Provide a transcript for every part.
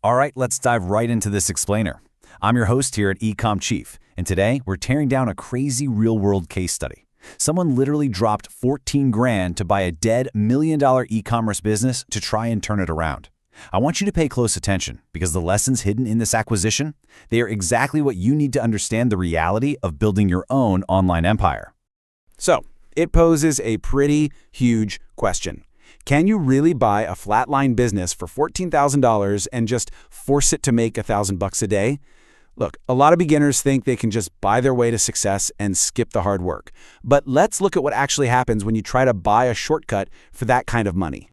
All right, let's dive right into this explainer. I'm your host here at EcomChief, and today we're tearing down a crazy real-world case study. Someone literally dropped 14 grand to buy a dead $1 million e-commerce business to try and turn it around. I want you to pay close attention because the lessons hidden in this acquisition, they are exactly what you need to understand the reality of building your own online empire. So, it poses a pretty huge question. Can you really buy a flatline business for $14,000 and just force it to make $1,000 a day? Look, a lot of beginners think they can just buy their way to success and skip the hard work. But let's look at what actually happens when you try to buy a shortcut for that kind of money.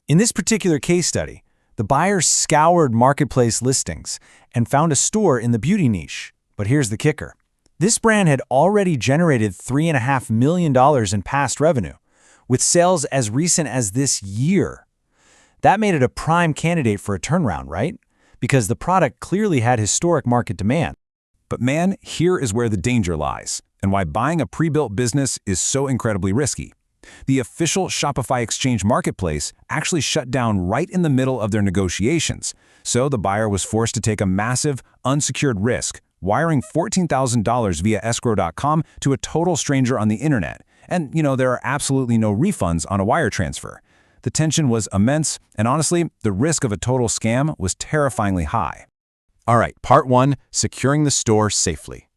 In this particular case study, the buyer scoured marketplace listings and found a store in the beauty niche. But here's the kicker. This brand had already generated $3.5 million in past revenue, with sales as recent as this year. That made it a prime candidate for a turnaround, right? Because the product clearly had historic market demand. But man, here is where the danger lies, and why buying a pre-built business is so incredibly risky. The official Shopify Exchange marketplace actually shut down right in the middle of their negotiations, so the buyer was forced to take a massive, unsecured risk, wiring $14,000 via escrow.com to a total stranger on the internet. And, there are absolutely no refunds on a wire transfer. The tension was immense, and honestly, the risk of a total scam was terrifyingly high. All right, part one, securing the store safely.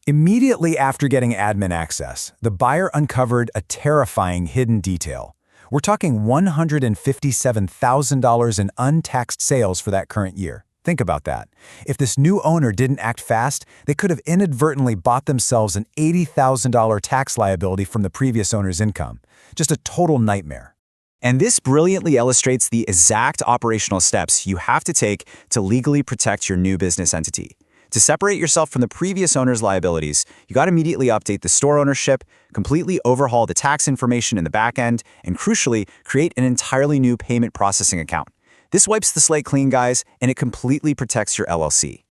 Immediately after getting admin access, the buyer uncovered a terrifying hidden detail. We're talking $157,000 in untaxed sales for that current year. Think about that. If this new owner didn't act fast, they could have inadvertently bought themselves an $80,000 tax liability from the previous owner's income. Just a total nightmare. And this brilliantly illustrates the exact operational steps you have to take to legally protect your new business entity. To separate yourself from the previous owner's liabilities, you got to immediately update the store ownership, completely overhaul the tax information in the back end, and crucially, create an entirely new payment processing account. This wipes the slate clean, guys, and it completely protects your LLC.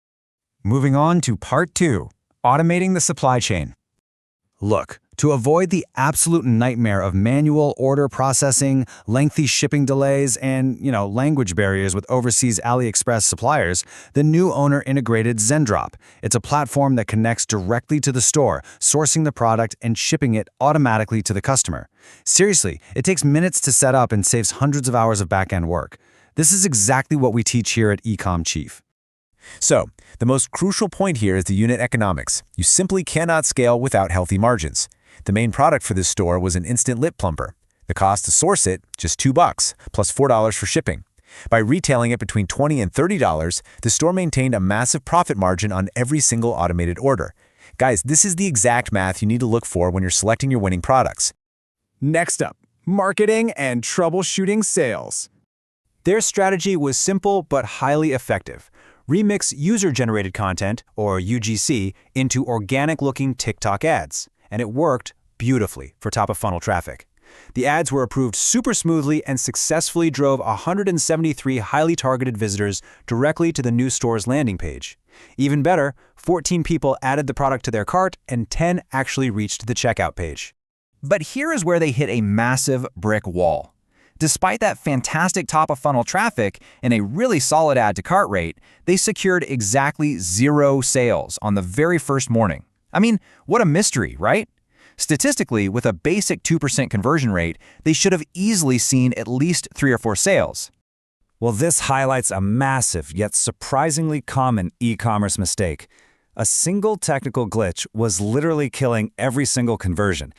Moving on to part two, automating the supply chain. Look, to avoid the absolute nightmare of manual order processing, lengthy shipping delays, and, language barriers with overseas AliExpress suppliers, the new owner integrated Zendrop. It's a platform that connects directly to the store, sourcing the product and shipping it automatically to the customer. Seriously, it takes minutes to set up and saves hundreds of hours of back-end work. This is exactly what we teach here at EcomChief. So, the most crucial point here is the unit economics. You simply cannot scale without healthy margins. The main product for this store was an instant lip plumper. The cost to source it, just $2, plus $4 for shipping. By retailing it between $20 and $30, the store maintained a massive profit margin on every single automated order. Guys, this is the exact math you need to look for when you're selecting your winning products. Next up, marketing and troubleshooting sales. Their strategy was simple but highly effective. Remix user-generated content, or UGC, into organic-looking TikTok ads. And it worked beautifully for top-of-funnel traffic. The ads were approved super smoothly and successfully drove 173 highly targeted visitors directly to the new store's landing page. Even better, 14 people added the product to their cart and 10 actually reached the checkout page. But here is where they hit a massive brick wall. Despite that fantastic top-of-funnel traffic and a really solid add-to-cart rate, they secured exactly 0 sales on the very first morning. I mean, what a mystery, right? Statistically, with a basic 2% conversion rate, they should have easily seen at least 3 or 4 sales. Well, this highlights a massive yet surprisingly common e-commerce mistake. A single technical glitch was literally killing every single conversion.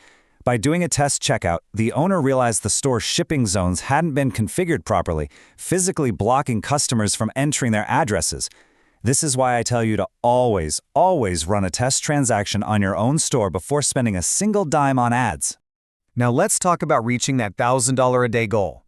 By doing a test checkout, the owner realized the store's shipping zones hadn't been configured properly, physically blocking customers from entering their addresses. This is why I tell you to always run a test transaction on your own store before spending a single dime on ads. Now let's talk about reaching that $1,000 a day goal.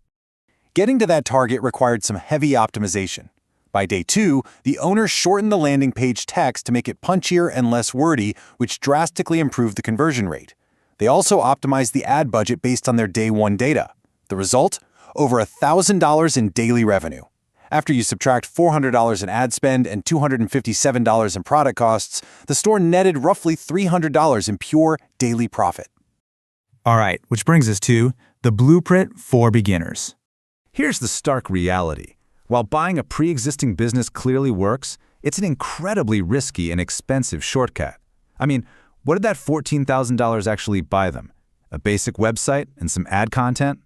Getting to that target required some heavy optimization. By day 2, the owner shortened the landing page text to make it punchier and less wordy, which drastically improved the conversion rate. They also optimized the ad budget based on their day 1 data. The result? Over $1,000 in daily revenue. After you subtract $400 in ad spend and $257 in product costs, the store netted roughly $300 in pure daily profit. All right, which brings us to the blueprint for beginners. Here's the stark reality. While buying a pre-existing business clearly works, it's an incredibly risky and expensive shortcut. I mean, what did that $14,000 actually buy them? A basic website and some ad content?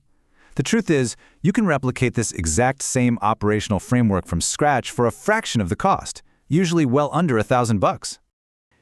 The truth is, you can replicate this exact same operational framework from scratch for a fraction of the cost, usually well under $1,000.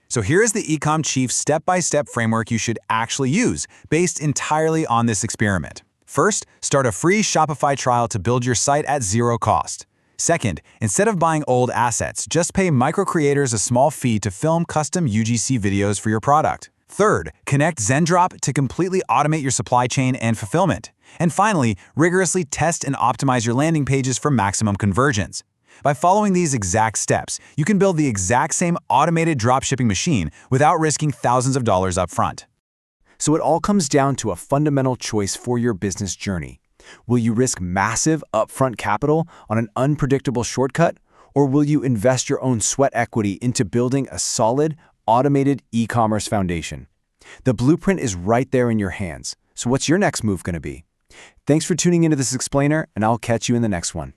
So here is the EcomChief step-by-step framework you should actually use, based entirely on this experiment. First, start a free Shopify trial to build your site at zero cost. Second, instead of buying old assets, just pay micro-creators a small fee to film custom UGC videos for your product. Third, connect Zendrop to completely automate your supply chain and fulfillment. And finally, rigorously test and optimize your landing pages for maximum conversions. By following these exact steps, you can build the exact same automated dropshipping machine without risking thousands of dollars up front. So it all comes down to a fundamental choice for your business journey. Will you risk massive upfront capital on an unpredictable shortcut, or will you invest your own sweat equity into building a solid, automated e-commerce foundation? The blueprint is right there in your hands. So what's your next move going to be? Thanks for tuning into this explainer, and I'll catch you in the next one.